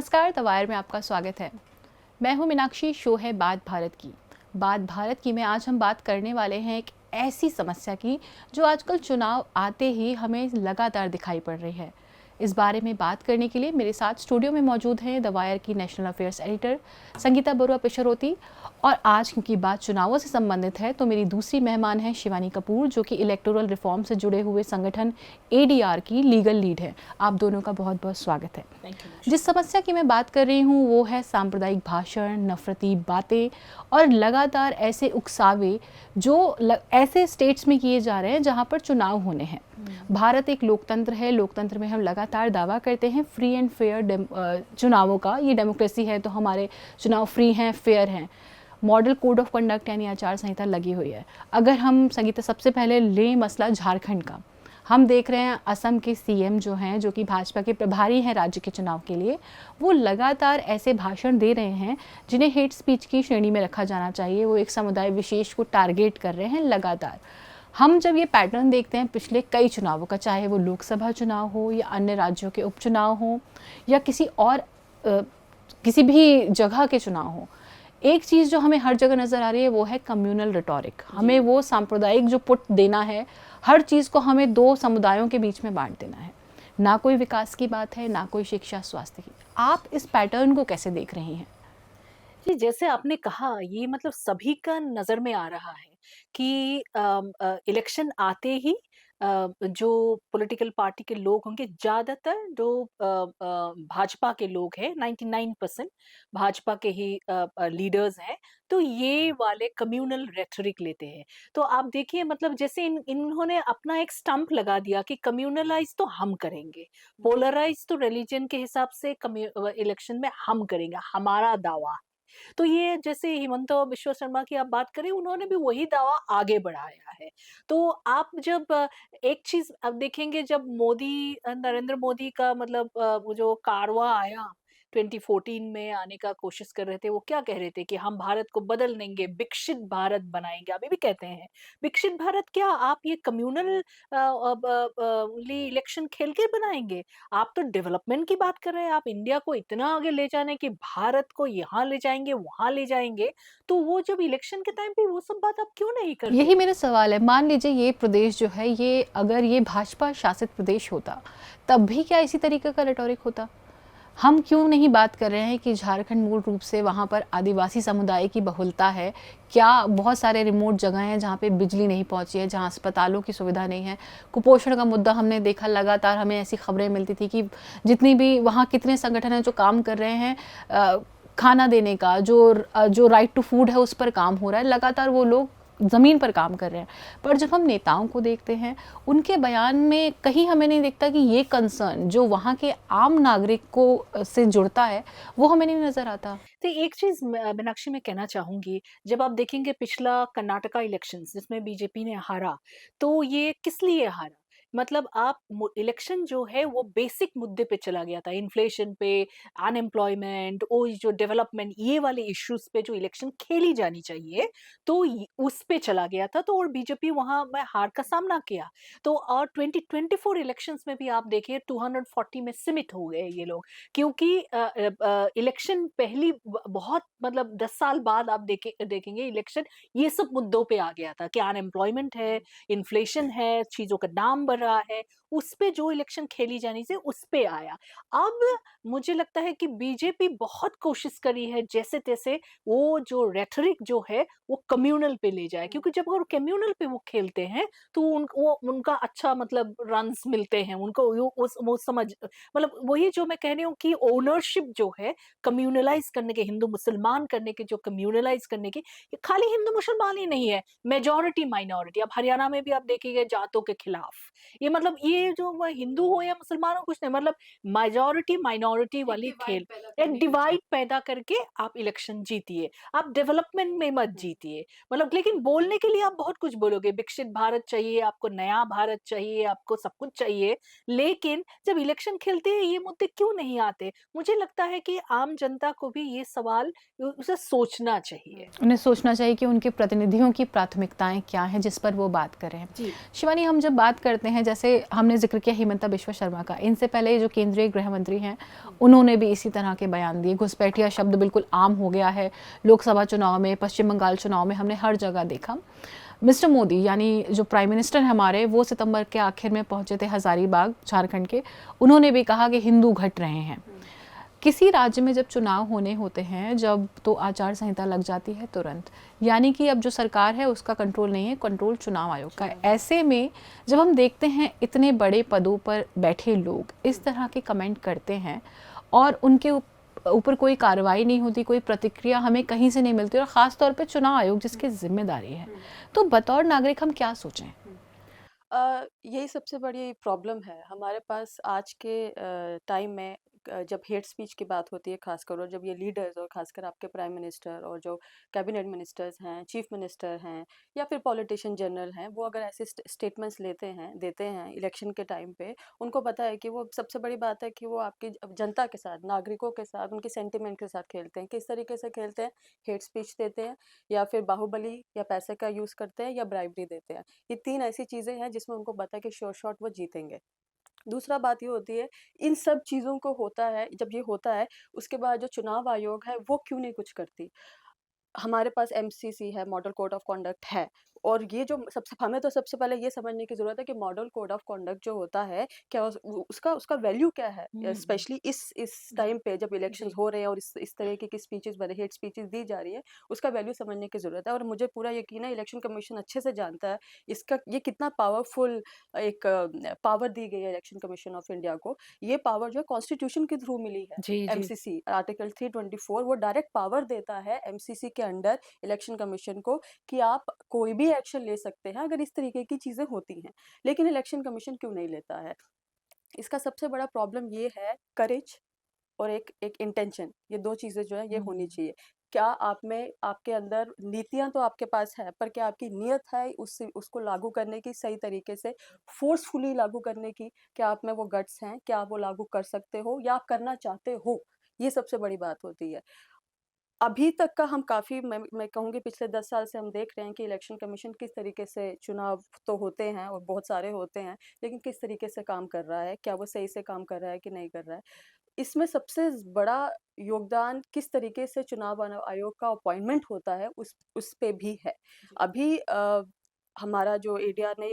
नमस्कार, the wire में आपका स्वागत है। मैं हूं मीनाक्षी। शो है बात भारत की। बात भारत की में आज हम बात करने वाले हैं एक ऐसी समस्या की जो आजकल चुनाव आते ही हमें लगातार दिखाई पड़ रही है। इस बारे में बात करने के लिए मेरे साथ स्टूडियो में मौजूद हैं द वायर की national affairs editor Sangeeta Barua Pisharoty. और आज क्योंकि बात चुनावों से संबंधित है तो मेरी दूसरी मेहमान है शिवानी कपूर, जो कि इलेक्टोरल रिफॉर्म से जुड़े हुए संगठन एडीआर की लीगल लीड है। आप दोनों का बहुत बहुत स्वागत है। जिस समस्या की मैं बात कर रही हूँ वो है सांप्रदायिक भाषण, नफरती बातें और लगातार ऐसे उकसावे जो ऐसे स्टेट्स में किए जा रहे हैं जहाँ पर चुनाव होने हैं। भारत एक लोकतंत्र है। लोकतंत्र में हम लगातार दावा करते हैं फ्री एंड फेयर चुनावों का। ये डेमोक्रेसी है तो हमारे चुनाव फ्री हैं, फेयर हैं। मॉडल कोड ऑफ कंडक्ट यानी आचार संहिता लगी हुई है। अगर हम संगीता सबसे पहले लें मसला झारखंड का, हम देख रहे हैं असम के सीएम जो हैं, जो कि भाजपा के प्रभारी हैं राज्य के चुनाव के लिए, वो लगातार ऐसे भाषण दे रहे हैं जिन्हें हेट स्पीच की श्रेणी में रखा जाना चाहिए। वो एक समुदाय विशेष को टारगेट कर रहे हैं लगातार। हम जब ये पैटर्न देखते हैं पिछले कई चुनावों का, चाहे वो लोकसभा चुनाव हो या अन्य राज्यों के उपचुनाव हो या किसी भी जगह के चुनाव हो, एक चीज़ जो हमें हर जगह नज़र आ रही है वो है कम्युनल रिटोरिक। हमें वो सांप्रदायिक जो पुट देना है, हर चीज़ को हमें दो समुदायों के बीच में बांट देना है। ना कोई विकास की बात है, ना कोई शिक्षा स्वास्थ्य की। आप इस पैटर्न को कैसे देख रही हैं? जी, जैसे आपने कहा ये मतलब सभी का नज़र में आ रहा है कि इलेक्शन आते ही जो पॉलिटिकल पार्टी के लोग होंगे ज़्यादातर जो भाजपा के लोग हैं 99% भाजपा के ही लीडर्स हैं, तो ये वाले कम्युनल रेटरिक लेते हैं। तो आप देखिए मतलब जैसे इन्होंने अपना एक स्टंप लगा दिया कि कम्युनलाइज़ तो हम करेंगे, पोलराइज़ तो रिलिजन के हिसाब से इलेक्शन में हम करेंगे, हमारा दावा। तो ये जैसे हिमंत बिश्वा शर्मा की आप बात करें, उन्होंने भी वही दावा आगे बढ़ाया है। तो आप जब एक चीज़ अब देखेंगे जब नरेंद्र मोदी का मतलब वो जो कारवां आया 2014 में आने का कोशिश कर रहे थे, वो क्या कह रहे थे कि हम भारत को बदल देंगे, विकसित भारत बनाएँगे, अभी भी कहते हैं। विकसित भारत क्या आप ये कम्युनल ली इलेक्शन खेल के बनाएँगे? आप तो डेवलपमेंट की बात कर रहे हैं, आप इंडिया को इतना आगे ले जाने की भारत को यहाँ ले जाएँगे, वहाँ ले जाएँगे, तो वो जब इलेक्शन के टाइम पे वो सब बात आप क्यों नहीं करते? यही मेरा सवाल है। मान लीजिए ये प्रदेश जो है, ये अगर ये भाजपा शासित प्रदेश होता, तब भी क्या इसी तरीके का रेटोरिक होता? हम क्यों नहीं बात कर रहे हैं कि झारखंड मूल रूप से वहाँ पर आदिवासी समुदाय की बहुलता है। क्या बहुत सारे रिमोट जगह हैं जहाँ पे बिजली नहीं पहुँची है, जहाँ अस्पतालों की सुविधा नहीं है। कुपोषण का मुद्दा हमने देखा, लगातार हमें ऐसी खबरें मिलती थी कि जितनी भी वहाँ कितने संगठन हैं जो काम कर रहे हैं खाना देने का, जो राइट टू फूड है उस पर काम हो रहा है। लगातार वो लोग ज़मीन पर काम कर रहे हैं। पर जब हम नेताओं को देखते हैं, उनके बयान में कहीं हमें नहीं दिखता कि ये कंसर्न जो वहाँ के आम नागरिक को से जुड़ता है, वो हमें नहीं नज़र आता। तो एक चीज़ मीनाक्षी मैं कहना चाहूँगी, जब आप देखेंगे पिछला कर्नाटका इलेक्शंस जिसमें बीजेपी ने हारा, तो ये किस लिए हारा? मतलब आप मु इलेक्शन जो है वो बेसिक मुद्दे पे चला गया था, इन्फ्लेशन पे, अनएम्प्लॉयमेंट और ये जो डेवलपमेंट ये वाले इश्यूज़ पे जो इलेक्शन खेली जानी चाहिए, तो य उस पे चला गया था तो और बीजेपी वहाँ में हार का सामना किया। तो और 2024 इलेक्शंस में भी आप देखिए 240 में सीमित हो गए ये लोग। क्योंकि इलेक्शन पहली बहुत मतलब 10 साल बाद आप देखेंगे इलेक्शन ये सब मुद्दों पे आ गया था कि अनएम्प्लॉयमेंट है, इन्फ्लेशन है, चीज़ों का दाम बढ़ रहा है, उस पे जो इलेक्शन खेली जानी चाहिए उस पे आया। अब मुझे लगता है कि बीजेपी बहुत कोशिश करी है जैसे-तैसे वो जो रेटरिक जो है वो कम्युनल पे ले जाए क्योंकि जब वो कम्युनल पे वो खेलते हैं तो उनका अच्छा मतलब रन्स मिलते हैं, उनको वो समझ मतलब वही जो मैं कह रही हूँ कि ओनरशिप जो है कम्युनलाइज़ करने के हिंदू मुसलमान करने के जो कम्युनलाइज़ करने की, ये खाली हिंदू मुसलमान ही नहीं है, मेजॉरिटी माइनॉरिटी अब हरियाणा में भी आप देखिए जातों के खिलाफ। ये मतलब ये जो वो हिंदू हो या मुसलमान हो कुछ नहीं मतलब मेजॉरिटी माइनॉरिटी वाली खेल। एक डिवाइड पैदा करके आप इलेक्शन जीतिए, आप डेवलपमेंट में मत जीतिए। मतलब लेकिन बोलने के लिए आप बहुत कुछ बोलोगे, विकसित भारत चाहिए, आपको नया भारत चाहिए, आपको सब कुछ चाहिए, लेकिन जब इलेक्शन खेलते हैं ये मुद्दे क्यों नहीं आते? मुझे लगता है कि आम जनता को भी ये सवाल उसे सोचना चाहिए। उन्हें सोचना चाहिए कि उनके प्रतिनिधियों की प्राथमिकताएं क्या हैं जिस पर वो बात करें। जी। शिवानी, हम जब बात करते हैं हैं, जैसे हमने जिक्र किया हिमंता बिश्वा शर्मा का, इनसे पहले जो केंद्रीय गृह मंत्री हैं उन्होंने भी इसी तरह के बयान दिए। घुसपैठिया शब्द बिल्कुल आम हो गया है लोकसभा चुनाव में, पश्चिम बंगाल चुनाव में हमने हर जगह देखा। मिस्टर मोदी यानी जो प्राइम मिनिस्टर हमारे, वो सितंबर के आखिर में पहुंचे थे हजारीबाग झारखंड के, उन्होंने भी कहा कि हिंदू घट रहे हैं। किसी राज्य में जब चुनाव होने होते हैं, जब तो आचार संहिता लग जाती है तुरंत, यानी कि अब जो सरकार है उसका कंट्रोल नहीं है, कंट्रोल चुनाव आयोग का है। ऐसे में जब हम देखते हैं इतने बड़े पदों पर बैठे लोग इस तरह के कमेंट करते हैं और उनके ऊपर कोई कार्रवाई नहीं होती, कोई प्रतिक्रिया हमें कहीं से नहीं मिलती, और ख़ास तौर पे चुनाव आयोग जिसकी जिम्मेदारी है, तो बतौर नागरिक हम क्या सोचें? यही सबसे बड़ी प्रॉब्लम है हमारे पास आज के टाइम में। जब हेट स्पीच की बात होती है खासकर, और जब ये लीडर्स और खासकर आपके प्राइम मिनिस्टर और जो कैबिनेट मिनिस्टर्स हैं, चीफ मिनिस्टर हैं, या फिर पॉलिटिशियन जनरल हैं, वो अगर ऐसे स्टेटमेंट्स देते हैं इलेक्शन के टाइम पे, उनको पता है कि वो सबसे बड़ी बात है कि वो आपकी जनता के साथ, नागरिकों के साथ, उनके सेंटिमेंट के साथ खेलते हैं। किस तरीके से खेलते हैं? हेट स्पीच देते हैं, या फिर बाहुबली या पैसे का यूज़ करते हैं, या ब्राइबरी देते हैं। ये 3 ऐसी चीज़ें हैं जिसमें उनको पता है कि श्योर शॉट वो जीतेंगे। दूसरा बात ये होती है, इन सब चीज़ों को होता है, जब ये होता है, उसके बाद जो चुनाव आयोग है वो क्यों नहीं कुछ करती? हमारे पास एमसीसी है, मॉडल कोड ऑफ कंडक्ट है, और ये जो सबसे हमें तो सबसे पहले ये समझने की ज़रूरत है कि मॉडल कोड ऑफ कंडक्ट जो होता है, क्या उसका उसका वैल्यू क्या है? स्पेशली इस टाइम पे जब इलेक्शंस हो रहे हैं और इस तरीके की स्पीचेस बने, हेट स्पीचेस दी जा रही है, उसका वैल्यू समझने की ज़रूरत है। और मुझे पूरा यकीन है इलेक्शन कमीशन अच्छे से जानता है इसका, ये कितना पावरफुल एक पावर दी गई है इलेक्शन कमीशन ऑफ इंडिया को। ये पावर जो है कॉन्स्टिट्यूशन के थ्रू मिली है। जी, जी। एमसीसी आर्टिकल 324 वो डायरेक्ट पावर देता है एमसीसी के अंडर इलेक्शन कमीशन को कि आप कोई भी एक्शन ले सकते हैं अगर इस तरीके की चीजें होती हैं। लेकिन इलेक्शन कमीशन क्यों नहीं लेता है? इसका सबसे बड़ा प्रॉब्लम ये है, करेज और एक इंटेंशन, ये 2 चीजें जो है ये होनी चाहिए। क्या आप में, आपके अंदर नीतियां तो आपके पास है, पर क्या आपकी नीयत है उसको लागू करने की, सही तरीके से फोर्सफुली लागू करने की? क्या आप में वो गट्स हैं? क्या आप वो लागू कर सकते हो या आप करना चाहते हो? ये सबसे बड़ी बात होती है। अभी तक का हम काफ़ी, मैं कहूँगी पिछले 10 साल से हम देख रहे हैं कि इलेक्शन कमीशन किस तरीके से, चुनाव तो होते हैं और बहुत सारे होते हैं, लेकिन किस तरीके से काम कर रहा है, क्या वो सही से काम कर रहा है कि नहीं कर रहा है। इसमें सबसे बड़ा योगदान किस तरीके से चुनाव आयोग का अपॉइंटमेंट होता है उस पे भी है। अभी हमारा जो एडीआर ने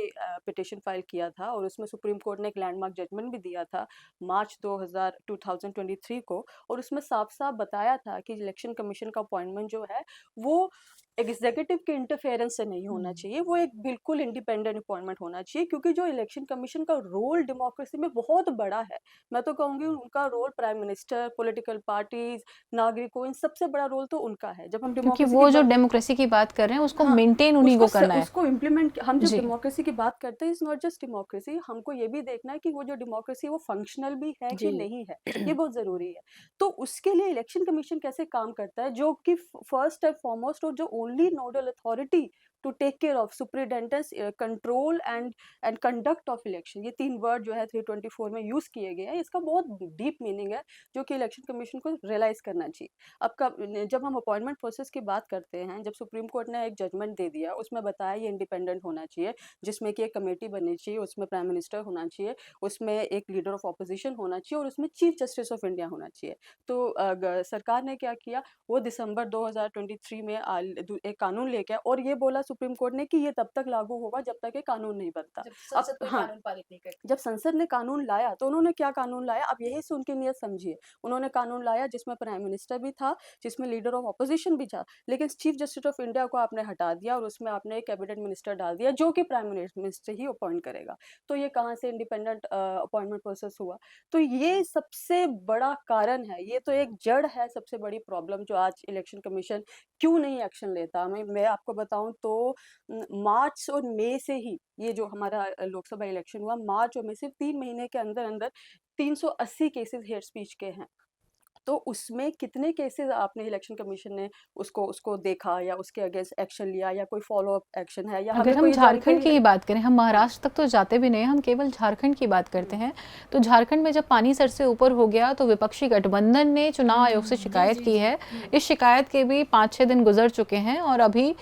पिटिशन फाइल किया था और उसमें सुप्रीम कोर्ट ने एक लैंडमार्क जजमेंट भी दिया था मार्च 2023 को, और उसमें साफ-साफ बताया था कि इलेक्शन कमीशन का अपॉइंटमेंट जो है वो एग्जीक्यूटिव के इंटरफेरेंस से नहीं होना चाहिए, वो एक बिल्कुल इंडिपेंडेंट अपॉइंटमेंट होना चाहिए, क्योंकि जो इलेक्शन कमीशन का रोल डेमोक्रेसी में बहुत बड़ा है। मैं तो कहूँगी उनका role prime minister, political parties, नागरिकों, इन सबसे बड़ा रोल तो उनका है। जब हम क्योंकि डेमोक्रेसी की वो जो बात, डेमोक्रेसी की बात कर रहे हैं उसको हाँ, मेंटेन उन्हीं को करना है। उसको इम्प्लीमेंट, हम जब जी। डेमोक्रेसी की बात करते हैं, इट्स नॉट जस्ट डेमोक्रेसी, हमको ये भी देखना है कि वो जो डेमोक्रेसी वो फंक्शनल भी है कि जी। नहीं है, ये बहुत ज़रूरी है। तो उसके लिए इलेक्शन कमीशन कैसे काम करता है, जो कि फर्स्ट एंड फॉरमोस्ट और जो only nodal authority to take care of superintendence, control and conduct of election, ये 3 वर्ड जो है 324 में यूज़ किए गए हैं। इसका बहुत डीप मीनिंग है जो कि इलेक्शन कमीशन को रियलाइज़ करना चाहिए। अब जब हम अपॉइंटमेंट प्रोसेस की बात करते हैं, जब सुप्रीम कोर्ट ने एक जजमेंट दे दिया, उसमें बताया ये इंडिपेंडेंट होना चाहिए, जिसमें कि एक कमेटी बननी चाहिए, उसमें प्राइम मिनिस्टर होना चाहिए, उसमें एक लीडर ऑफ ऑपोजिशन होना चाहिए और उसमें चीफ जस्टिस ऑफ इंडिया होना चाहिए। तो सरकार ने क्या किया, वो दिसंबर 2023 में एक कानून लेके आया और ये बोला सुप्रीम कोर्ट ने कि ये तब तक लागू होगा जब तक ये कानून नहीं बनता। जब अब संसद कोई हाँ, कानून पारित नहीं करती। जब संसद ने कानून लाया तो उन्होंने क्या कानून लाया, अब यही से उनकी नीयत समझिए। उन्होंने कानून लाया जिसमें प्राइम मिनिस्टर भी था, जिसमें लीडर ऑफ ऑपोजिशन भी था, लेकिन चीफ जस्टिस ऑफ इंडिया को आपने हटा दिया और उसमें आपने एक कैबिनेट मिनिस्टर डाल दिया जो कि प्राइम मिनिस्टर ही अपॉइंट करेगा। तो ये कहाँ से इंडिपेंडेंट अपॉइंटमेंट प्रोसेस हुआ? तो ये सबसे बड़ा कारण है, ये तो एक जड़ है, सबसे बड़ी प्रॉब्लम जो आज इलेक्शन कमीशन क्यों नहीं एक्शन लेता। मैं आपको बताऊं तो मार्च और मई से ही, ये जो हमारा लोकसभा इलेक्शन हुआ, मार्च और मई से 3 महीने के अंदर 380 केसेस हेट स्पीच के हैं। तो उसमें कितने केसेस आपने इलेक्शन कमीशन ने उसको देखा या उसके अगेंस्ट एक्शन लिया, या कोई फॉलो अप एक्शन है, या अगर हमें हम कोई झारखंड जानकारी की है? ही बात करें, हम महाराष्ट्र तक तो जाते भी नहीं, हम केवल झारखंड की बात करते हैं। तो झारखंड में जब पानी सर से ऊपर हो गया तो विपक्षी गठबंधन ने चुनाव आयोग से शिकायत की है। इस शिकायत के भी 5-6 दिन गुजर चुके हैं और अभी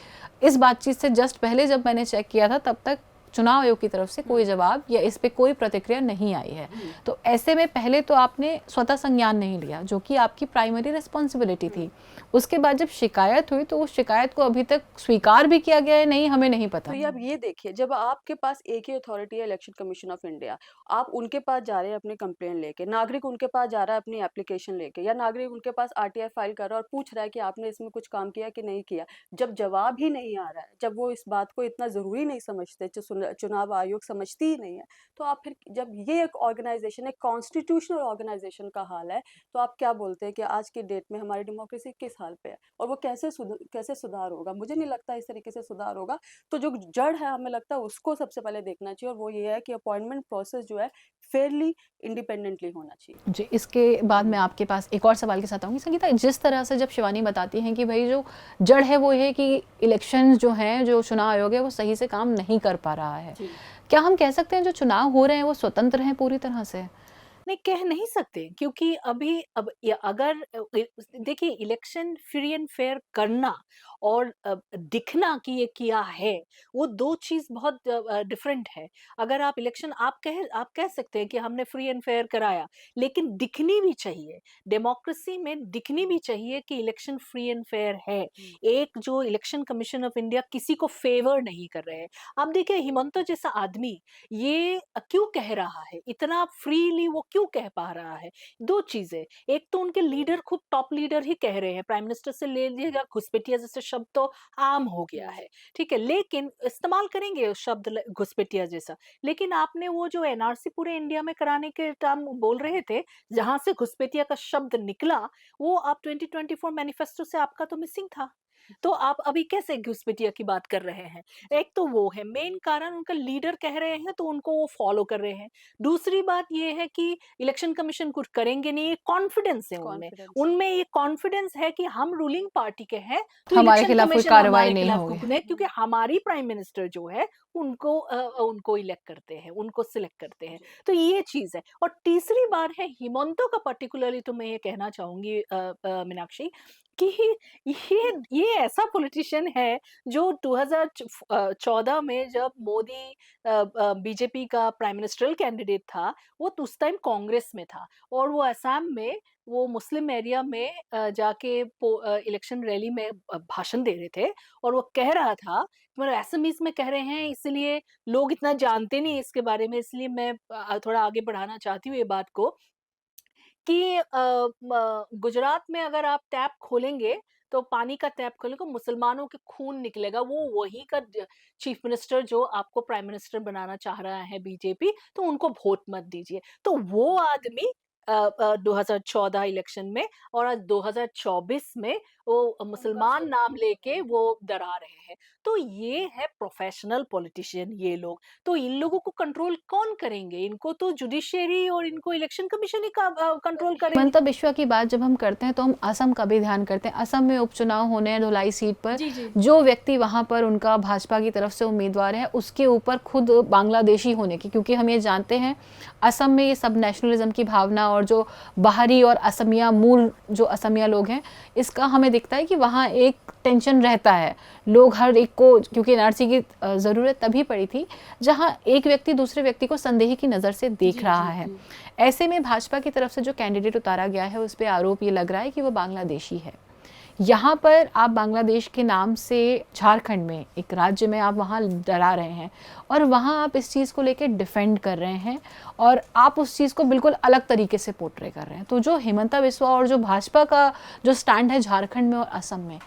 इस बातचीत से जस्ट पहले जब मैंने चेक किया था तब तक चुनाव आयोग की तरफ से कोई जवाब या इस पे कोई प्रतिक्रिया नहीं आई है। तो ऐसे में पहले तो आपने स्वतः संज्ञान नहीं लिया, जो कि आपकी प्राइमरी रिस्पॉन्सिबिलिटी थी। उसके बाद जब शिकायत हुई तो उस शिकायत को अभी तक स्वीकार भी किया गया है नहीं, हमें नहीं पता। तो ये अब ये देखिए, जब आपके पास एक ही अथॉरिटी है इलेक्शन कमीशन ऑफ इंडिया, आप उनके पास जा रहे हैं अपनी कंप्लेंट लेके, नागरिक उनके पास जा रहा है अपनी एप्लीकेशन लेके, या नागरिक उनके पास आरटीआई फाइल कर रहा है और पूछ रहा है कि आपने इसमें कुछ काम किया कि नहीं किया। जब जवाब ही नहीं आ रहा है, जब वो इस बात को इतना ज़रूरी नहीं समझते, जो चुनाव आयोग समझती ही नहीं है, तो आप फिर जब ये एक ऑर्गेनाइजेशन, एक कॉन्स्टिट्यूशनल ऑर्गेनाइजेशन का हाल है, तो आप क्या बोलते हैं कि आज की डेट में हमारी डेमोक्रेसी किस हाल पे है और वो कैसे सुधार होगा? मुझे नहीं लगता इस तरीके से सुधार होगा। तो जो जड़ है, हमें लगता है उसको सबसे पहले देखना चाहिए, और वो ये है कि अपॉइंटमेंट प्रोसेस जो है फेयरली इंडिपेंडेंटली होना चाहिए। जी, इसके बाद मैं आपके पास एक और सवाल के साथ आऊँगी। संगीता, जिस तरह से जब शिवानी बताती हैं कि भाई जो जड़ है वो है कि इलेक्शन जो हैं, जो चुनाव आयोग है वो सही से काम नहीं कर पा रहा है। जी। क्या हम कह सकते हैं जो चुनाव हो रहे हैं वो स्वतंत्र हैं पूरी तरह से? नहीं, कह नहीं सकते, क्योंकि अभी अब अगर देखिए, इलेक्शन फ्री एंड फेयर करना और दिखना कि ये किया है, वो दो चीज बहुत डिफरेंट है। अगर आप इलेक्शन, आप कह सकते हैं कि हमने फ्री एंड फेयर कराया, लेकिन दिखनी भी चाहिए, डेमोक्रेसी में दिखनी भी चाहिए कि इलेक्शन फ्री एंड फेयर है। एक जो इलेक्शन कमीशन ऑफ इंडिया किसी को फेवर नहीं कर रहे हैं। आप देखिए, हिमंतो जैसा आदमी ये क्यों कह रहा है, इतना फ्रीली वो क्यों कह पा रहा है? दो चीजें, एक तो उनके लीडर, खुद टॉप लीडर ही कह रहे हैं, प्राइम मिनिस्टर से ले लीजिएगा, घुसपैठिया जैसे शब्द तो आम हो गया है, ठीक है, लेकिन इस्तेमाल करेंगे उस शब्द घुसपैठिया जैसा। लेकिन आपने वो जो एनआरसी पूरे इंडिया में कराने के टाइम बोल रहे थे, जहां से घुसपैठिया का शब्द निकला, वो आप 2024 मैनिफेस्टो से आपका तो मिसिंग था। तो आप अभी कैसे घुसपैठिया की बात कर रहे हैं? एक तो वो है मेन कारण, उनका लीडर कह रहे हैं तो उनको वो फॉलो कर रहे हैं। दूसरी बात ये है कि इलेक्शन कमीशन कुछ करेंगे नहीं, ये कॉन्फिडेंस है उनमें। कॉन्फिडेंस है। उनमें ये कॉन्फिडेंस है कि हम रूलिंग पार्टी के हैं, तो हमारे इलेक्शन खिलाफ कोई कमीशन कार्रवाई हमारे नहीं खिलाफ होगी। कुछ नहीं, क्योंकि हमारी प्राइम मिनिस्टर जो है उनको इलेक्ट करते हैं, उनको सिलेक्ट करते हैं। तो ये चीज़ है। और तीसरी बात है हिमंतो का, पर्टिकुलरली तो मैं ये कहना चाहूँगी मीनाक्षी, कि ये ऐसा पॉलिटिशियन है जो 2014 में जब मोदी बीजेपी का प्राइम मिनिस्टरल कैंडिडेट था, वो तो उस टाइम कांग्रेस में था, और वो असम में वो मुस्लिम एरिया में जाके इलेक्शन रैली में भाषण दे रहे थे, और वो कह रहा था, मतलब असमीज़ में कह रहे हैं, इसलिए लोग इतना जानते नहीं इसके बारे में, इसलिए मैं थोड़ा आगे बढ़ाना चाहती हूँ ये बात को, कि गुजरात में अगर आप टैप खोलेंगे, तो पानी का टैप खोलेंगे, मुसलमानों के खून निकलेगा। वो वहीं का चीफ मिनिस्टर जो आपको प्राइम मिनिस्टर बनाना चाह रहा है बीजेपी, तो उनको वोट मत दीजिए। तो वो आदमी 2014 इलेक्शन में और आज 2024 में वो मुसलमान नाम लेके वो डरा रहे हैं। तो ये है प्रोफेशनल पॉलिटिशियन ये लोग। तो इन लोगों को कंट्रोल कौन करेंगे? इनको तो जुडिशियरी और इनको इलेक्शन कमीशन ही कंट्रोल करेंगे। हिमंता बिश्वा की बात जब हम करते हैं तो हम असम का भी ध्यान करते हैं। असम में उपचुनाव होने हैं धुलाई सीट पर। जी, जी। जो व्यक्ति वहां पर उनका भाजपा की तरफ से उम्मीदवार है, उसके ऊपर खुद बांग्लादेशी होने की, क्योंकि हम ये जानते हैं असम में ये सब नेशनलिज्म की भावना और जो बाहरी और असमिया मूल जो असमिया लोग हैं, इसका हमें दिखता है कि वहाँ एक टेंशन रहता है। लोग हर एक को, क्योंकि एनआरसी की ज़रूरत तभी पड़ी थी जहाँ एक व्यक्ति दूसरे व्यक्ति को संदेह की नज़र से देख रहा है। ऐसे में भाजपा की तरफ से जो कैंडिडेट उतारा गया है उस पर आरोप ये लग रहा है कि वो बांग्लादेशी है। यहाँ पर आप बांग्लादेश के नाम से झारखंड में एक राज्य में आप वहाँ डरा रहे हैं और वहाँ आप इस चीज़ को लेकर डिफेंड कर रहे हैं और आप उस चीज़ को बिल्कुल अलग तरीके से पोर्ट्रे कर रहे हैं। तो जो हिमंता बिस्वा और जो भाजपा का जो स्टैंड है झारखंड में और असम में,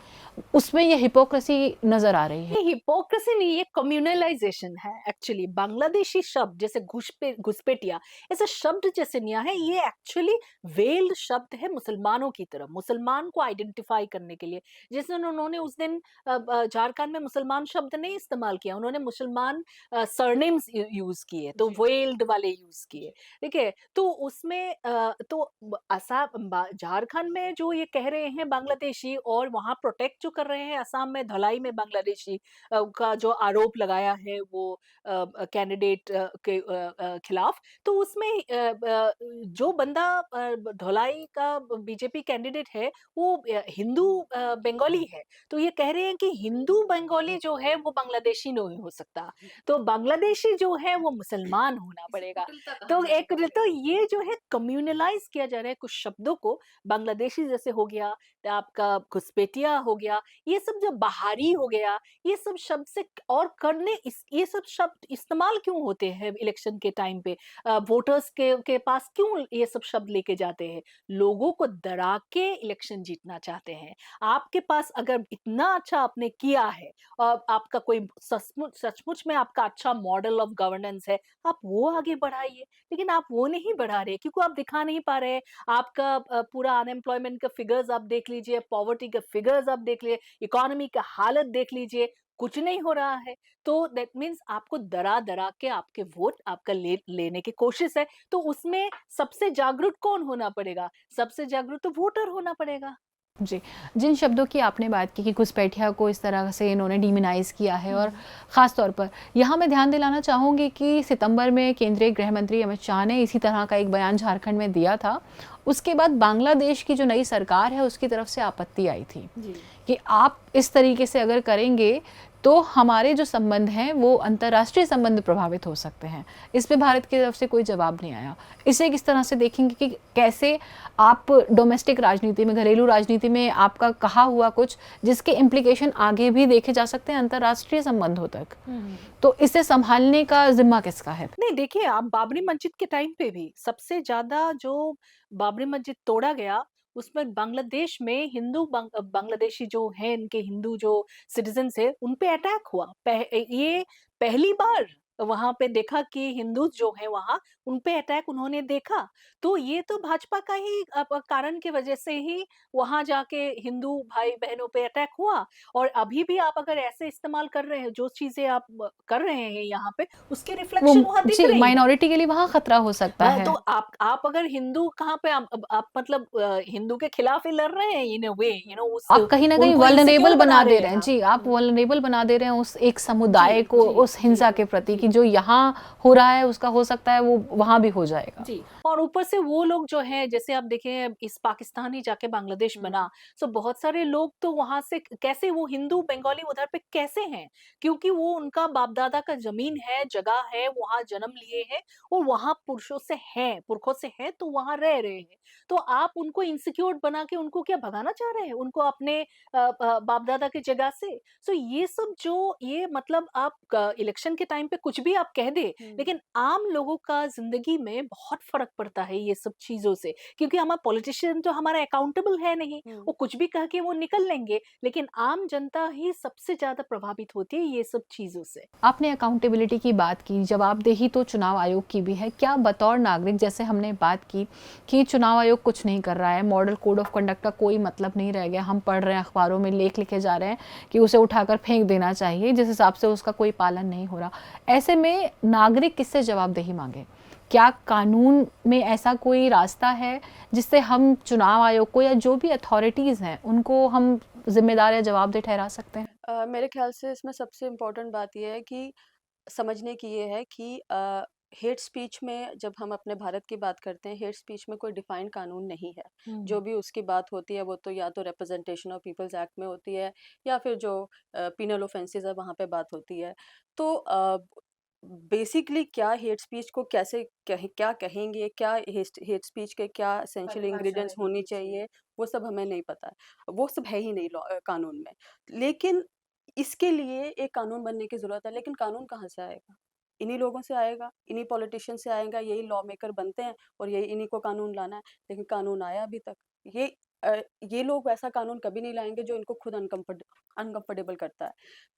उसमें ये हिपोक्रेसी नजर आ रही है। नहीं, हिपोक्रेसी नहीं, ये कम्युनलाइजेशन है एक्चुअली। बांग्लादेशी शब्द जैसे घुसपैठिया, ऐसे शब्द जैसे नहीं है, ये एक्चुअली वेल्ड शब्द है मुसलमानों की तरफ, मुसलमान को आइडेंटिफाई करने के लिए। जैसे उन्होंने उस दिन झारखंड में मुसलमान शब्द नहीं इस्तेमाल किया, उन्होंने मुसलमान सरनेम्स यूज किए, तो वेल्ड वाले यूज किए, ठीक है। तो उसमें तो असम झारखंड में जो ये कह रहे हैं बांग्लादेशी, और वहां प्रोटेक्ट जो जो कर रहे हैं असम में धलाई में बांग्लादेशी का जो आरोप लगाया है वो कैंडिडेट के खिलाफ, तो उसमें जो बंदा धलाई का बीजेपी कैंडिडेट है वो हिंदू बंगाली है। तो ये कह रहे हैं कि हिंदू बंगाली जो है वो बांग्लादेशी नहीं हो सकता, तो बांग्लादेशी जो है वो मुसलमान होना इसे पड़ेगा। कुटिलता कहा तो जा एक सकता तो है। ये जो है कम्युनलाइज़ किया जा रहा है कुछ शब्दों को, बांग्लादेशी जैसे हो गया, आपका घुसपैठिया हो गया, ये सब जो बहारी हो गया, ये सब शब्द से और करने इस ये सब शब्द इस्तेमाल क्यों होते हैं इलेक्शन के टाइम पे? वोटर्स के पास क्यों ये सब शब्द लेके जाते हैं? लोगों को डरा के इलेक्शन जीतना चाहते हैं। आपके पास अगर इतना अच्छा आपने किया है और आपका कोई सचमुच में आपका अच्छा मॉडल ऑफ गवर्नेंस है, आप वो आगे बढ़ाइए। लेकिन आप वो नहीं बढ़ा रहे क्योंकि आप दिखा नहीं पा रहे। आपका पूरा अनएम्प्लॉयमेंट का फिगर्स आप देख लीजिए, पॉवर्टी के फिगर्स आप देख लीजिए, इकोनॉमी का हालत देख लीजिए, कुछ नहीं हो रहा है। तो दैट मीन्स आपको डरा-डरा के आपके वोट आपका लेने की कोशिश है। तो उसमें सबसे जागरूक कौन होना पड़ेगा? सबसे जागरूक तो वोटर होना पड़ेगा। जी, जिन शब्दों की आपने बात की कि घुसपैठिया को इस तरह से इन्होंने डिमोनाइज़ किया है और ख़ास तौर पर यहाँ मैं ध्यान दिलाना चाहूँगी कि सितंबर में केंद्रीय गृह मंत्री अमित शाह ने इसी तरह का एक बयान झारखंड में दिया था। उसके बाद बांग्लादेश की जो नई सरकार है उसकी तरफ से आपत्ति आई थी जी। कि आप इस तरीके से अगर करेंगे तो हमारे जो संबंध हैं वो अंतर्राष्ट्रीय संबंध प्रभावित हो सकते हैं। इस पे भारत की तरफ से कोई जवाब नहीं आया। इसे किस तरह से देखेंगे कि कैसे आप डोमेस्टिक राजनीति में, घरेलू राजनीति में आपका कहा हुआ कुछ जिसके इम्प्लीकेशन आगे भी देखे जा सकते हैं अंतर्राष्ट्रीय संबंधों तक। तो इसे संभालने का जिम्मा किसका है? नहीं देखिए, आप बाबरी मस्जिद के टाइम पे भी सबसे ज़्यादा जो बाबरी मस्जिद तोड़ा गया, उसमें बांग्लादेश में बांग्लादेशी जो हैं, इनके हिंदू जो सिटिज़न्स हैं, उन पे अटैक हुआ। ये पहली बार वहाँ पे देखा कि हिंदूज़ जो हैं वहाँ, उन पे अटैक उन्होंने देखा। तो ये तो भाजपा का ही कारण की वजह से ही वहाँ जाके हिंदू भाई-बहनों पे अटैक हुआ। और अभी भी आप अगर ऐसे इस्तेमाल कर रहे हैं, जो चीज़ें आप कर रहे हैं यहाँ पे, उसके वो रिफ्लेक्शन वहाँ दिख जी, रही है। माइनॉरिटी के लिए वहाँ खतरा हो सकता हाँ, है। तो आप अगर हिंदू कहाँ पे आप मतलब हिंदू के खिलाफ ही लड़ रहे हैं इन अ वे, उस आप कहीं न कहीं उनको वल्नरेबल इनसिक्योर बना बना दे रहे रहे हैं हैं। आप। जी, आप वल्नरेबल बना दे रहे हैं उस एक समुदाय जी, को जी, उस जी, हिंसा के प्रति कि जी। जो यहाँ हो रहा है उसका हो सकता है वो वहाँ भी हो जाएगा। जी, और ऊपर से वो लोग जो हैं जैसे आप देखें इस पाकिस्तान ही जाके बांग्लादेश बना, सो बहुत सारे लोग तो वहाँ से कैसे वो हिंदू बंगाली उधर पे कैसे हैं? क्योंकि वो उनका बाप-दादा का ज़मीन है, जगह है, वहाँ जन्म लिए हैं और वहाँ पुरखों से हैं तो वहाँ रह रहे हैं। तो आप उनको इनसिक्योर बना के उनको क्या भगाना चाह रहे हैं? उनको अपने बाप-दादा की जगह से? सो ये सब जो ये मतलब आप क इलेक्शन के टाइम पे कुछ भी आप कह दें, लेकिन आम लोगों का ज़िंदगी में बहुत फ़र्क पड़ता है ये सब चीज़ों से, क्योंकि हमारा पॉलिटिशियन तो हमारा अकाउंटेबल है नहीं, वो कुछ भी कह के वो निकल लेंगे, लेकिन आम जनता ही सबसे ज़्यादा प्रभावित होती है ये सब चीज़ों से। आपने अकाउंटेबिलिटी की बात की, जवाबदेही तो चुनाव आयोग की भी है। क्या बतौर नागरिक जैसे हमने बात की कि चुनाव आयोग कुछ नहीं कर रहा है, मॉडल कोड ऑफ कंडक्ट का कोई मतलब नहीं रह गया, हम पढ़ रहे हैं अखबारों में लेख लिखे जा रहे हैं कि उसे उठाकर फेंक देना चाहिए, जिस हिसाब से उसका कोई पालन नहीं हो रहा। ऐसे में नागरिक किससे जवाबदेही मांगे? क्या कानून में ऐसा कोई रास्ता है जिससे हम चुनाव आयोग को या जो भी अथॉरिटीज़ हैं उनको हम जिम्मेदार या जवाबदेह ठहरा सकते हैं? मेरे ख्याल से इसमें सबसे इम्पोर्टेंट बात ये है कि समझने की ये है कि हेट स्पीच में जब हम अपने भारत की बात करते हैं, हेट स्पीच में कोई डिफाइंड कानून नहीं है। जो भी उसकी बात होती है वो तो या तो रिप्रेजेंटेशन ऑफ पीपल्स एक्ट में होती है या फिर जो पिनल ऑफेंसेस है वहाँ पे बात होती है। तो बेसिकली क्या हेट स्पीच को क्या कहेंगे, क्या हेट स्पीच के क्या एसेंशियल परिभाषा इंग्रेडिएंट्स होनी रहेगी, जी। चाहिए, वो सब हमें नहीं पता है। वो सब है ही नहीं कानून में। लेकिन इसके लिए एक कानून बनने की ज़रूरत है, लेकिन कानून कहाँ से आएगा? इन्हीं लोगों से आएगा, इन्हीं पॉलिटिशियन से आएगा, यही लॉ मेकर बनते हैं और यही इन्हीं को कानून लाना है। लेकिन कानून आया अभी तक। ये ये लोग वैसा कानून कभी नहीं लाएँगे जो इनको खुद अनकंफर्टेबल करता है।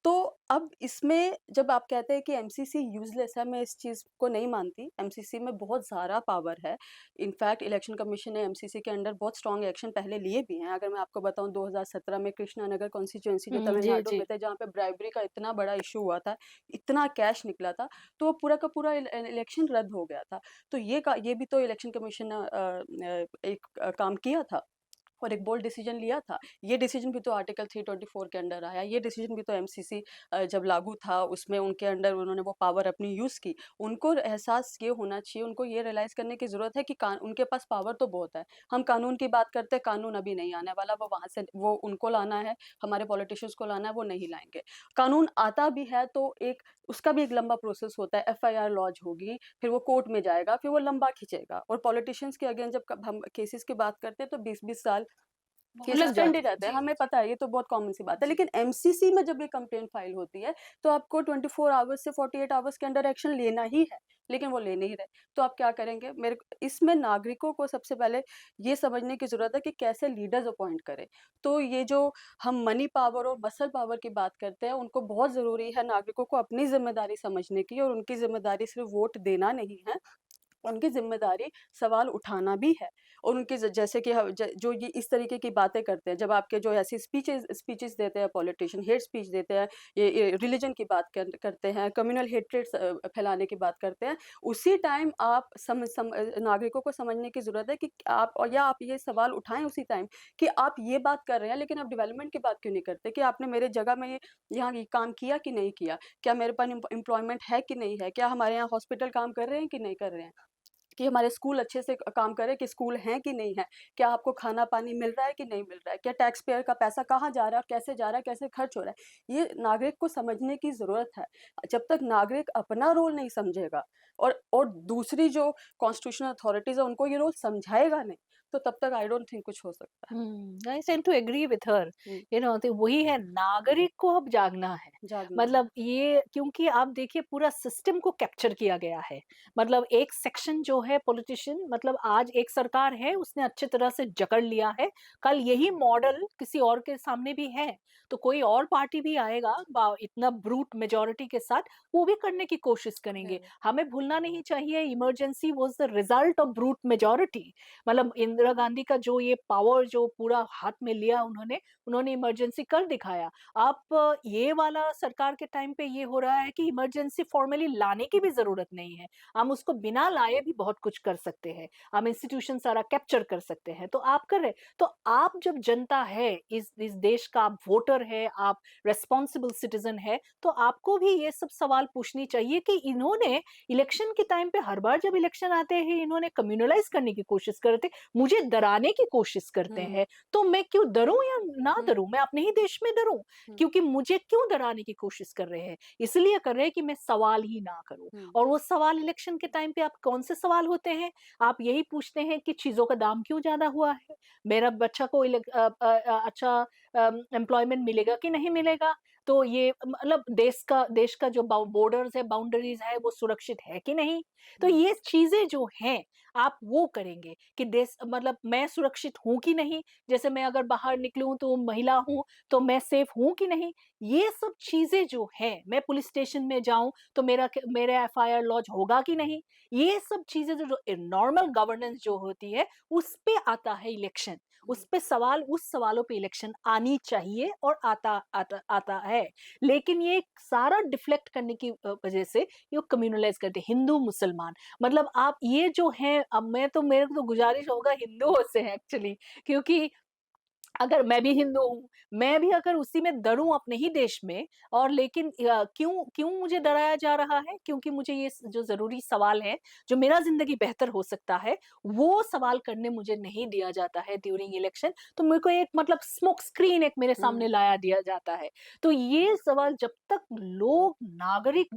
तो अब इसमें जब आप कहते हैं कि एमसीसी यूज़लेस है, मैं इस चीज़ को नहीं मानती। एमसीसी में बहुत ज़्यादा पावर है। इनफैक्ट इलेक्शन कमीशन ने एमसीसी के अंडर बहुत स्ट्रॉन्ग एक्शन पहले लिए भी हैं। अगर मैं आपको बताऊँ 2017 में कृष्णानगर कॉन्स्टिट्यूएंसी जो जी, तमिलनाडु जी। में थे, जहाँ पे ब्राइबरी का इतना बड़ा इश्यू हुआ था, इतना कैश निकला था, तो वो पूरा का पूरा इलेक्शन रद्द हो गया था। तो ये भी तो इलेक्शन कमीशन ने एक काम किया था। और एक बोल्ड डिसीजन लिया था। ये डिसीजन भी तो आर्टिकल 324 के अंडर आया। ये डिसीजन भी तो एमसीसी जब लागू था उसमें उनके अंडर उन्होंने वो पावर अपनी यूज़ की। उनको एहसास ये होना चाहिए, उनको ये रियलाइज़ करने की ज़रूरत है कि उनके पास पावर तो बहुत है। हम कानून की बात करते हैं, कानून अभी नहीं आने वाला, वो वहाँ से वो उनको लाना है, हमारे पॉलिटिशियंस को लाना है, वो नहीं लाएँगे। कानून आता भी है तो एक उसका भी एक लंबा प्रोसेस होता है, एफआईआर लॉन्च होगी, फिर वो कोर्ट में जाएगा, फिर वो लंबा खींचेगा और पॉलिटिशियंस के अगेंस्ट जब हम केसेस की बात करते हैं तो 20-20 साल बहुत केसेस लग पेंड ही जाते हैं। रहते हैं, जी, हमें जी, पता है, ये तो बहुत कॉमन सी बात है। जी। लेकिन एमसीसी में जब ये कंप्लेंट फाइल होती है, तो आपको 24 आवर्स से 48 आवर्स के अंदर एक्शन लेना ही है, लेकिन वो ले नहीं रहे। तो आप क्या करेंगे? इसमें नागरिकों को सबसे पहले ये समझने की ज़रूरत है कि कैसे लीडर्स अपॉइंट करें। तो ये जो हम मनी पावर और मसल पावर की बात करते हैं, उनको बहुत ज़रूरी है नागरिकों को अपनी ज़िम्मेदारी समझने की, और उनकी ज़िम्मेदारी सिर्फ़ वोट देना नहीं है, उनकी ज़िम्मेदारी सवाल उठाना भी है। और उनकी जैसे कि जो ये इस तरीके की बातें करते हैं, जब आपके जो ऐसी स्पीचेस देते हैं पॉलिटिशियन, हेट स्पीच देते हैं, ये रिलीजन की बात करते हैं, कम्युनल हेट्रेड फैलाने की बात करते हैं, उसी टाइम आप नागरिकों को समझने की ज़रूरत है कि आप ये सवाल उठाएं उसी टाइम कि आप ये बात कर रहे हैं, लेकिन आप डेवलपमेंट की बात क्यों नहीं करते? कि आपने मेरे जगह में यहाँ ये काम किया कि नहीं किया? क्या मेरे पास एम्प्लॉयमेंट है कि नहीं है? क्या हमारे यहाँ हॉस्पिटल काम कर रहे हैं कि नहीं कर रहे हैं? कि हमारे स्कूल अच्छे से काम कर रहे हैं, कि स्कूल हैं कि नहीं है? क्या आपको खाना-पानी मिल रहा है कि नहीं मिल रहा है? क्या टैक्स पेयर का पैसा कहाँ जा रहा है और कैसे जा रहा है, कैसे खर्च हो रहा है? ये नागरिक को समझने की ज़रूरत है। जब तक नागरिक अपना रोल नहीं समझेगा और दूसरी जो कॉन्स्टिट्यूशनल अथॉरिटीज़ है उनको ये रोल समझाएगा नहीं, तो तब तक आई डोंट थिंक कुछ हो सकता है। I tend to agree with her. हुँ, तो वही है, नागरिक को अब जागना है। जागना है। मतलब ये, क्योंकि आप देखिए पूरा सिस्टम को कैप्चर किया गया है। मतलब एक सेक्शन जो है पॉलिटिशियन, मतलब आज एक सरकार है, उसने अच्छी तरह से जकड़ लिया है, कल यही मॉडल किसी और के सामने भी है, तो कोई और पार्टी भी आएगा इतना ब्रूट मेजोरिटी के साथ, वो भी करने की कोशिश करेंगे। करेक्ट। हमें भूलना नहीं चाहिए, emergency was the result of brute majority. मतलब इंदिरा गांधी का जो ये पावर जो पूरा हाथ में लिया उन्होंने, उन्होंने इमरजेंसी कर दिखाया। आप ये वाला सरकार के टाइम पे ये हो रहा है कि इमरजेंसी फॉर्मली लाने की भी जरूरत नहीं है, हम उसको बिना लाए भी बहुत कुछ कर सकते हैं, हम इंस्टीट्यूशन सारा कैप्चर कर सकते हैं, तो आप कर रहे। तो आप जब जनता है, इस देश का आप वोटर है, आप रेस्पॉन्सिबल सिटीजन है, तो आपको भी ये सब सवाल पूछनी चाहिए कि इन्होंने इलेक्शन के टाइम पे हर बार जब इलेक्शन आते हैं इन्होंने कम्युनलाइज करने की कोशिश करते, मुझे डराने की कोशिश करते हुँ, हैं, तो मैं क्यों डरूं या ना हुँ, डरूं, मैं अपने ही देश में डरूं? हुँ, क्योंकि मुझे क्यों डराने की कोशिश कर रहे हैं? इसलिए कर रहे हैं कि मैं सवाल ही ना करूं। हुँ, और वो सवाल इलेक्शन के टाइम पे आप कौन से सवाल होते हैं? आप यही पूछते हैं कि चीजों का दाम क्यों ज्यादा हुआ है, मेरा बच्चा को अच्छा एम्प्लॉयमेंट मिलेगा कि नहीं मिलेगा, तो ये मतलब देश का जो बॉर्डर्स है, बाउंड्रीज है, वो सुरक्षित है कि नहीं। तो हुँ, ये चीजें जो हैं, आप वो करेंगे कि देश, मतलब मैं सुरक्षित हूँ कि नहीं, जैसे मैं अगर बाहर निकलूं तो महिला हूँ, तो मैं सेफ हूँ कि नहीं। ये सब चीजें जो हैं, मैं पुलिस स्टेशन में जाऊं तो मेरा एफआईआर लॉन्च होगा कि नहीं। ये सब चीजें जो नॉर्मल गवर्नेंस जो होती है, उस पे आता है इलेक्शन, हुँ, उस पे सवाल, उस सवालों पे इलेक्शन आनी चाहिए, और आता है। लेकिन ये सारा डिफ्लेक्ट करने की वजह से ये कम्युनलाइज करते हैं, हिंदू मुसलमान। मतलब आप ये जो है, अब मैं तो, मेरे को तो गुजारिश होगा हिंदुओं से एक्चुअली, क्योंकि अगर मैं भी हिंदू हूँ, मैं भी अगर उसी में डरूँ अपने ही देश में, और लेकिन क्यों क्यों मुझे डराया जा रहा है? क्योंकि मुझे ये जो ज़रूरी सवाल है, जो मेरा ज़िंदगी बेहतर हो सकता है, वो सवाल करने मुझे नहीं दिया जाता है ड्यूरिंग इलेक्शन। तो मेरे को एक, मतलब स्मोक स्क्रीन एक मेरे हुँ। सामने लाया दिया जाता है। तो ये सवाल जब तक लोग, नागरिक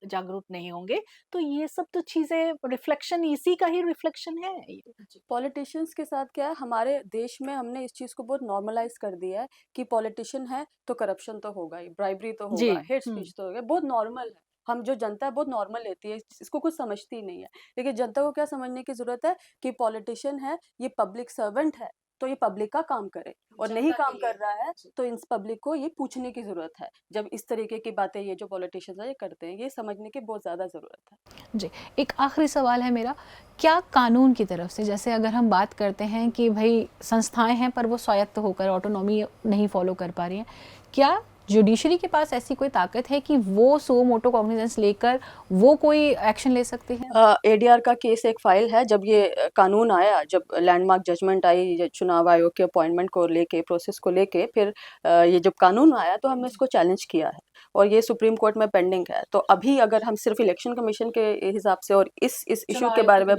जागरूक नहीं होंगे, तो ये सब तो चीज़ें, रिफ्लेक्शन इसी का ही रिफ्लेक्शन है ये। जी। पॉलिटिशियंस के साथ क्या है, हमारे देश में हमने इस चीज़ को बहुत नॉर्मलाइज़ कर दिया है कि पॉलिटिशियन है तो करप्शन तो होगा ही, ब्राइबरी तो जी। होगा, हेट हुँ। स्पीच तो होगा, बहुत नॉर्मल है। हम जो जनता है बहुत नॉर्मल लेती है, इसको कुछ समझती नहीं है। लेकिन जनता को क्या समझने की ज़रूरत है कि पॉलिटिशियन है, ये पब्लिक सर्वेंट है, तो ये पब्लिक का काम करे, और नहीं जनता के काम लिए। कर रहा है जी। तो इस पब्लिक को ये पूछने की ज़रूरत है। जब इस तरीके की बातें ये जो पॉलिटिशियंस है ये करते हैं, ये समझने की बहुत ज़्यादा ज़रूरत है। जी, एक आखिरी सवाल है मेरा, क्या कानून की तरफ से, जैसे अगर हम बात करते हैं कि भई संस्थाएँ हैं पर वो स्वायत्त होकर ऑटोनॉमी नहीं फ़ॉलो कर पा रही हैं, क्या जुडिशरी के पास ऐसी कोई ताकत है कि वो सो मोटो कॉग्निजेंस लेकर वो कोई एक्शन ले सकती है? एडीआर का केस एक फाइल है। जब ये कानून आया, जब लैंडमार्क जजमेंट आई ये चुनाव आयोग के अपॉइंटमेंट को लेके, प्रोसेस को लेके, फिर ये जब कानून आया तो हमने इसको चैलेंज किया है और ये सुप्रीम कोर्ट में पेंडिंग है। तो अभी अगर हम सिर्फ इलेक्शन कमीशन के हिसाब से और इस इशू के बारे में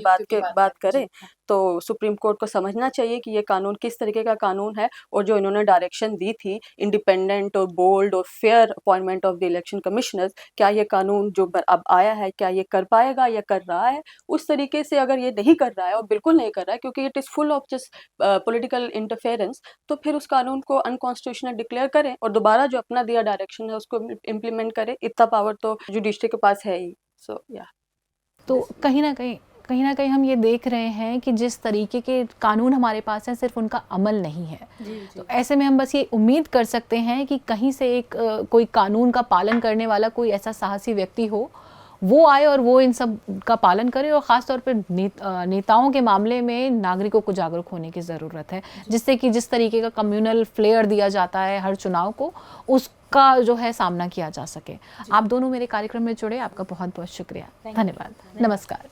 बात करें तो सुप्रीम कोर्ट को समझना चाहिए कि ये कानून किस तरीके का कानून है, और जो इन्होंने डायरेक्शन दी थी इंडिपेंडेंट और बोल्ड और fair appointment of the election commissioners, क्या ये कानून जो अब आया है क्या ये कर पाएगा या कर रहा है उस तरीके से? अगर ये नहीं कर रहा है और बिल्कुल नहीं कर रहा है क्योंकि it is full of just political interference, तो फिर उस कानून को अनकॉन्स्टिट्यूशनल डिक्लेयर करें और दोबारा जो अपना दिया डायरेक्शन है उसको इम्प्लीमेंट करें। इतना पावर तो जुडिशरी के पास है ही। सो या तो कहीं ना कहीं हम ये देख रहे हैं कि जिस तरीके के कानून हमारे पास हैं सिर्फ उनका अमल नहीं है। तो ऐसे में हम बस ये उम्मीद कर सकते हैं कि कहीं से एक कोई कानून का पालन करने वाला कोई ऐसा साहसी व्यक्ति हो, वो आए और वो इन सब का पालन करे। और ख़ास तौर पर नेताओं के मामले में नागरिकों को जागरूक होने की ज़रूरत है, जिससे कि जिस तरीके का कम्युनल फ्लेयर दिया जाता है हर चुनाव को, उसका जो है सामना किया जा सके। आप दोनों मेरे कार्यक्रम में जुड़े, आपका बहुत बहुत शुक्रिया, धन्यवाद, नमस्कार।